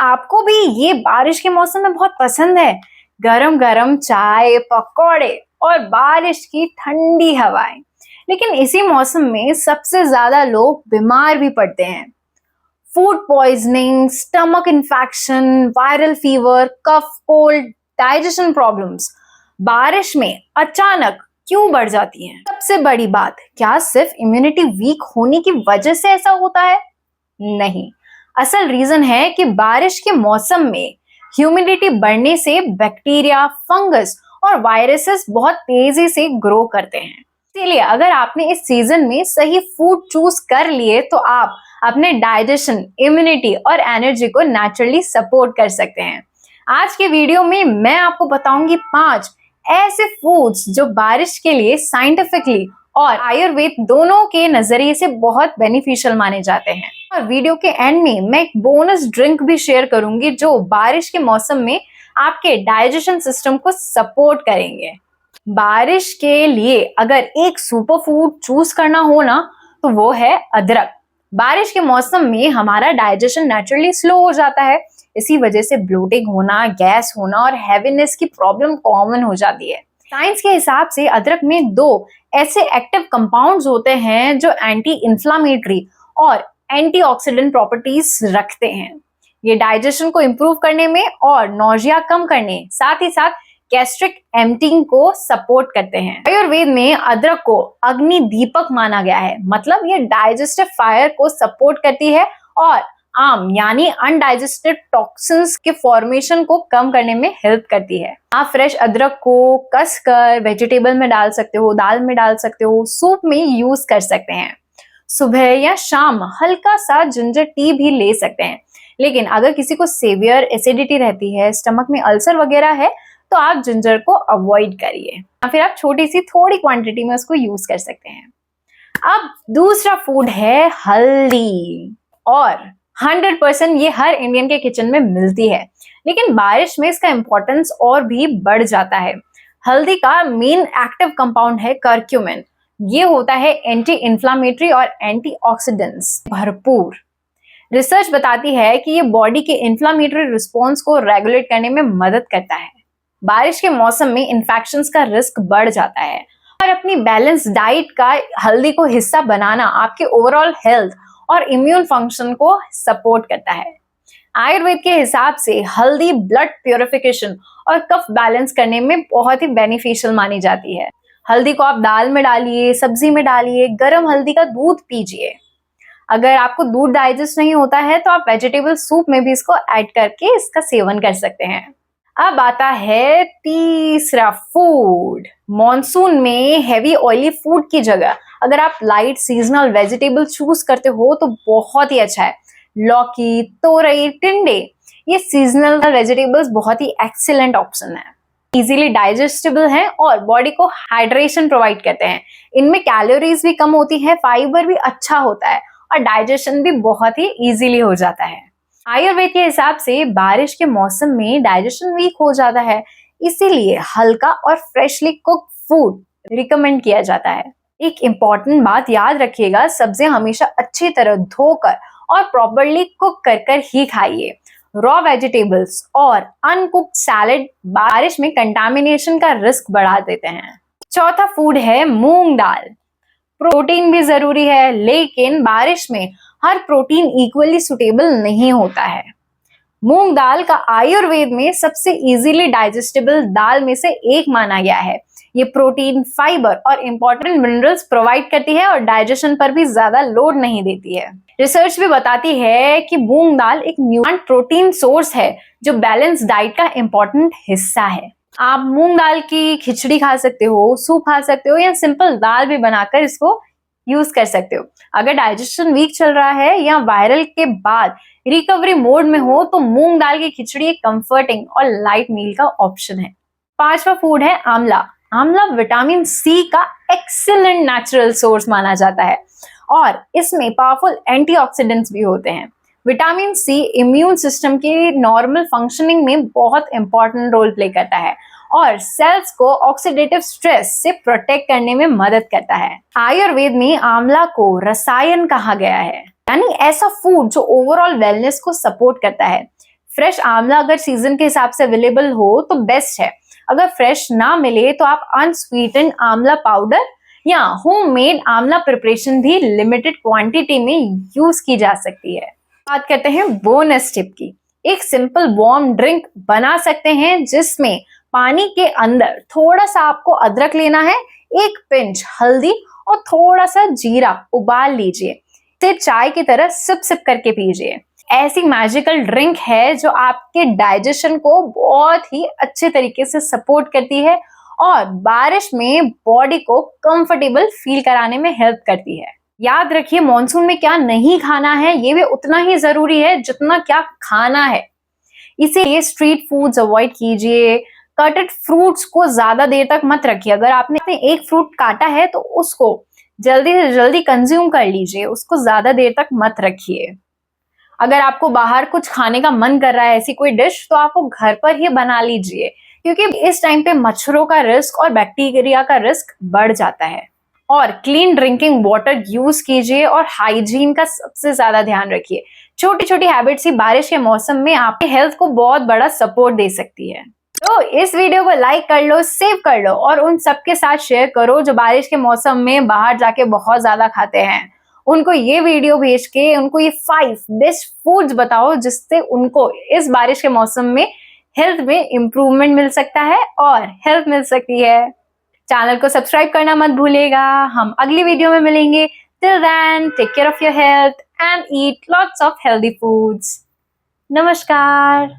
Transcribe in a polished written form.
आपको भी ये बारिश के मौसम में बहुत पसंद है? गरम गरम चाय, पकौड़े और बारिश की ठंडी हवाएं। लेकिन इसी मौसम में सबसे ज्यादा लोग बीमार भी पड़ते हैं। Food poisoning, stomach infection, viral fever, cough, cold, digestion problems बारिश में अचानक क्यों बढ़ जाती हैं? सबसे बड़ी बात, क्या सिर्फ इम्यूनिटी वीक होने की वजह से ऐसा होता है? नहीं, असल रीजन है कि बारिश के मौसम में ह्यूमिडिटी बढ़ने से बैक्टीरिया, फंगस और वायरसेस बहुत तेजी से ग्रो करते हैं। इसीलिए अगर आपने इस सीजन में सही फूड चूज कर लिए तो आप अपने डाइजेशन, इम्यूनिटी और एनर्जी को नेचुरली सपोर्ट कर सकते हैं। आज के वीडियो में मैं आपको बताऊंगी 5 ऐसे फूड्स जो बारिश के लिए साइंटिफिकली और आयुर्वेद दोनों के नजरिए से बहुत बेनिफिशियल माने जाते हैं। और वीडियो के एंड में मैं एक बोनस ड्रिंक भी शेयर करूंगी जो बारिश के मौसम में आपके डाइजेशन सिस्टम को सपोर्ट करेंगे। बारिश के लिए अगर एक सुपर फूड चूज करना हो ना तो वो है अदरक। बारिश के मौसम में हमारा डाइजेशन नेचुरली स्लो हो जाता है। इसी वजह से ब्लोटिंग होना, गैस होना और हैवीनेस की प्रॉब्लम कॉमन हो जाती है। साइंस के हिसाब से अदरक में 2 ऐसे एक्टिव कंपाउंड्स होते हैं जो एंटी इंफ्लामेटरी और एंटीऑक्सीडेंट प्रॉपर्टीज रखते हैं। ये डाइजेशन को इंप्रूव करने में और नौजिया कम करने, साथ ही साथ गैस्ट्रिक एम्पटिंग को सपोर्ट करते हैं। आयुर्वेद में अदरक को अग्नि दीपक माना गया है, मतलब ये डाइजेस्टिव फायर को सपोर्ट करती है और आम यानी अनडाइजेस्टेड टॉक्सिन्स के फॉर्मेशन को कम करने में हेल्प करती है। आप फ्रेश अदरक को कसकर वेजिटेबल में डाल सकते हो, दाल में डाल सकते हो, सूप में यूज कर सकते हैं। सुबह या शाम हल्का सा जिंजर टी भी ले सकते हैं। लेकिन अगर किसी को सीवियर एसिडिटी रहती है, स्टमक में अल्सर वगैरह है, तो आप जिंजर को अवॉइड करिए या फिर आप छोटी सी थोड़ी क्वांटिटी में उसको यूज कर सकते हैं। अब दूसरा फूड है हल्दी। और 100% ये हर इंडियन के किचन में मिलती है, लेकिन बारिश में इसका इंपॉर्टेंस और भी बढ़ जाता है। हल्दी का मेन एक्टिव कंपाउंड है करक्यूमिन। ये होता है एंटी इंफ्लामेटरी और एंटीऑक्सीडेंट्स भरपूर। रिसर्च बताती है कि ये बॉडी के इंफ्लामेटरी रिस्पॉन्स को रेगुलेट करने में मदद करता है। बारिश के मौसम में इन्फेक्शंस का रिस्क बढ़ जाता है और अपनी बैलेंस डाइट का हल्दी को हिस्सा बनाना आपके ओवरऑल हेल्थ और इम्यून फंक्शन को सपोर्ट करता है। आयुर्वेद के हिसाब से हल्दी ब्लड प्यूरिफिकेशन और कफ बैलेंस करने में बहुत ही बेनिफिशियल मानी जाती है। हल्दी को आप दाल में डालिए, सब्जी में डालिए, गरम हल्दी का दूध पीजिए। अगर आपको दूध डाइजेस्ट नहीं होता है तो आप वेजिटेबल सूप में भी इसको ऐड करके इसका सेवन कर सकते हैं। अब आता है तीसरा फूड। मॉनसून में हेवी ऑयली फूड की जगह अगर आप लाइट सीजनल वेजिटेबल चूज करते हो तो बहुत ही अच्छा है। लौकी, तोरई, टिंडे, ये सीजनल वेजिटेबल्स बहुत ही एक्सीलेंट ऑप्शन है। इजीली डाइजेस्टेबल हैं और बॉडी को हाइड्रेशन प्रोवाइड करते हैं। इनमें कैलोरीज भी कम होती है, फाइबर भी अच्छा होता है और डाइजेशन भी बहुत ही इजीली हो जाता है। आयुर्वेद के हिसाब से बारिश के मौसम में डाइजेशन वीक हो जाता है, इसीलिए हल्का और फ्रेशली कुक्ड फूड रिकमेंड किया जाता है। एक इम्पॉर्टेंट बात याद रखिएगा, सब्जियां हमेशा अच्छी तरह धोकर और प्रॉपरली कुक कर ही खाइए। रॉ वेजिटेबल्स और अनकुक्ड सैलेड बारिश में कंटामिनेशन का रिस्क बढ़ा देते हैं। चौथा फूड है मूंग दाल। प्रोटीन भी जरूरी है, लेकिन बारिश में हर प्रोटीन इक्वली सुटेबल नहीं होता है। मूंग दाल का आयुर्वेद में सबसे इजीली डाइजेस्टेबल दाल में से एक माना गया है। ये प्रोटीन, फाइबर और इंपॉर्टेंट मिनरल्स प्रोवाइड करती है और डाइजेशन पर भी ज्यादा लोड नहीं देती है। रिसर्च भी बताती है कि मूंग दाल एक न्यूट्रिएंट प्रोटीन सोर्स है जो बैलेंस डाइट का इंपॉर्टेंट हिस्सा है। आप मूंग दाल की खिचड़ी खा सकते हो, सूप खा सकते हो या सिंपल दाल भी बनाकर इसको यूज कर सकते हो। अगर डाइजेशन वीक चल रहा है या वायरल के बाद रिकवरी मोड में हो तो मूंग दाल की खिचड़ी एक कंफर्टिंग और लाइट मील का ऑप्शन है। पांचवा फूड है आंवला। आंवला विटामिन सी का एक्सीलेंट नेचुरल सोर्स माना जाता है और इसमें पावरफुल एंटीऑक्सीडेंट्स भी होते हैं। विटामिन सी इम्यून सिस्टम की नॉर्मल फंक्शनिंग में बहुत इंपॉर्टेंट रोल प्ले करता है और सेल्स को ऑक्सीडेटिव स्ट्रेस से प्रोटेक्ट करने में मदद करता है। आयुर्वेद में आंवला को रसायन कहा गया है, यानी ऐसा फूड जो ओवरऑल वेलनेस को सपोर्ट करता है। फ्रेश आंवला अगर सीजन के हिसाब से अवेलेबल हो तो बेस्ट है। अगर फ्रेश ना मिले तो आप अनस्वीटेंड आंवला पाउडर या होममेड आंवला प्रिपरेशन भी लिमिटेड क्वांटिटी में यूज की जा सकती है। बात करते हैं बोनस टिप की। एक सिंपल वार्म ड्रिंक बना सकते हैं जिसमें पानी के अंदर थोड़ा सा आपको अदरक लेना है, एक पिंच हल्दी और थोड़ा सा जीरा उबाल लीजिए। इसे चाय की तरह सिप सिप करके पीजिए। ऐसी मैजिकल ड्रिंक है जो आपके डाइजेशन को बहुत ही अच्छे तरीके से सपोर्ट करती है और बारिश में बॉडी को कंफर्टेबल फील कराने में हेल्प करती है। याद रखिए, मॉनसून में क्या नहीं खाना है ये भी उतना ही जरूरी है जितना क्या खाना है। इसीलिए स्ट्रीट फूड्स अवॉइड कीजिए। कटेड फ्रूट्स को ज्यादा देर तक मत रखिए। अगर आपने एक फ्रूट काटा है तो उसको जल्दी से जल्दी कंज्यूम कर लीजिए, उसको ज्यादा देर तक मत रखिए। अगर आपको बाहर कुछ खाने का मन कर रहा है, ऐसी कोई डिश, तो आप वो घर पर ही बना लीजिए, क्योंकि इस टाइम पे मच्छरों का रिस्क और बैक्टीरिया का रिस्क बढ़ जाता है। और क्लीन ड्रिंकिंग वाटर यूज कीजिए और हाइजीन का सबसे ज्यादा ध्यान रखिए। छोटी छोटी हैबिट्स ही बारिश के मौसम में आपके हेल्थ को बहुत बड़ा सपोर्ट दे सकती है। तो इस वीडियो को लाइक कर लो, सेव कर लो और उन सबके साथ शेयर करो जो बारिश के मौसम में बाहर जाके बहुत ज्यादा खाते हैं। उनको ये वीडियो भेज के उनको ये 5 बेस्ट फूड्स बताओ जिससे उनको इस बारिश के मौसम में हेल्थ में इंप्रूवमेंट मिल सकता है और हेल्प मिल सकती है। चैनल को सब्सक्राइब करना मत भूलिएगा। हम अगली वीडियो में मिलेंगे। Till then, take care of your health and eat lots of healthy foods. नमस्कार।